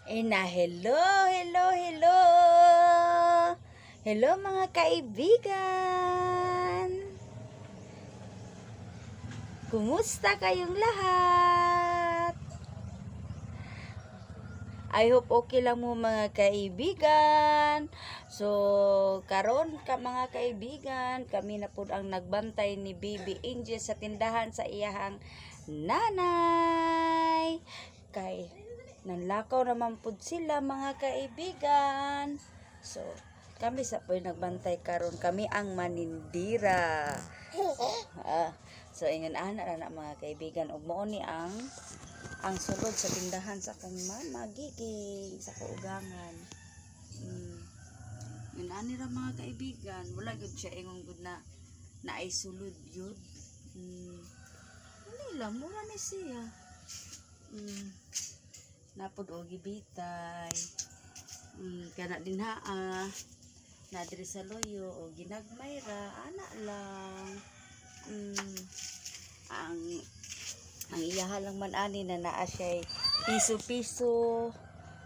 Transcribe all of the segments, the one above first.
Hello, hello, hello. Hello mga kaibigan. Kumusta kayong lahat? I hope okay lang mo mga kaibigan. So, karon ka mga kaibigan, kami na po ang nagbantay ni Baby Angel sa tindahan sa iyahang nanay. Kay nanlakaw naman po sila mga kaibigan. So, kami sa po nagbantay karon, kami ang manindira. So, ingon ana na mga kaibigan, ug mao ni ang sulod sa tindahan sa kong mama giging sa kaugangan. Yun ani ra mga kaibigan, wala gyud siya ingon gud na ay sulod yun. Ano lang mura ni siya. Napod og gibitay. Kana din na diri sa loyo o ginagmay ra ana lang. Ang iyaha lang man ani na naa siya piso-piso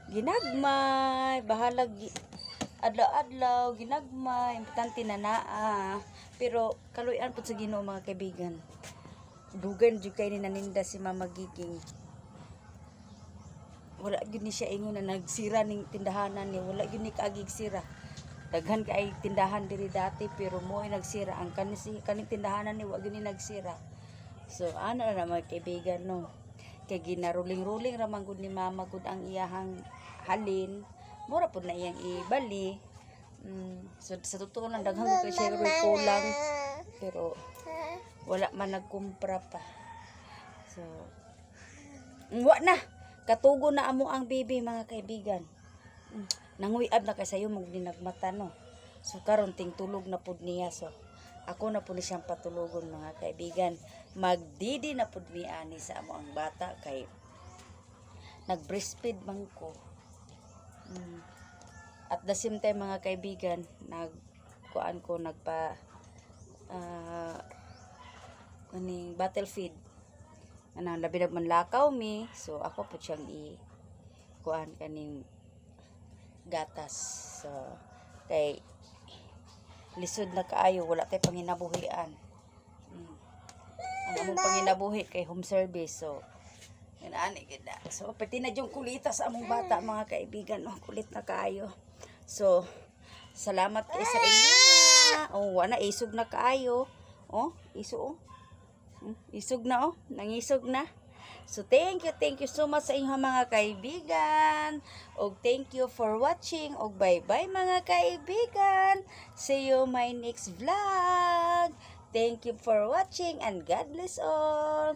ginagmay, bahalag adlaw-adlaw ginagmay, importante na naa. Pero kaluyan pud sa Ginoo mga kaibigan, dugan jud kay ni naninda si Mama Giging. Wala gyud ni siya ingon na nagsira ning tindahanan ni, wala gyud ni kaagig sira. Daghan kay tindahan diri dati pero mo ay nagsira ang kaning tindahanan ni, wa gyud ni nagsira. So ana na mga kaibigan no, kay ginaruling-ruling ra man gud ni Mama gud ang iyahang halin, mura pud na iyang ibali. So sa totoo lang daghan ko kay siya kulang pero wala man nagkumpra pa. So wa na katugo na amo ang bibi mga kaibigan. Nanguyab na kay sayo mong dinagmata no. So karon ting tulog na pud niya, so ako na pud siyang patulogon mga kaibigan. Magdidi na pud mi ani sa amo ang bata kay nag-breastfeed man ko. At the same time mga kaibigan, nagpa kaning battlefield. Anang labi na man lakaw mi, so ako po siyang kaning gatas. So kay lisod na kaayo, wala kay panginabuhian. Ang among panginabuhi kay home service. So yan ani gid. So pati na yung kulita sa among bata mga kaibigan, no, kulit na kaayo. So salamat kay sa inyo. Oh, wala isog na kaayo. Oh, iso oh. Isog na oh, nangisog na. So thank you so much sa inyong mga kaibigan. Og thank you for watching. Og bye-bye mga kaibigan. See you my next vlog. Thank you for watching and God bless all.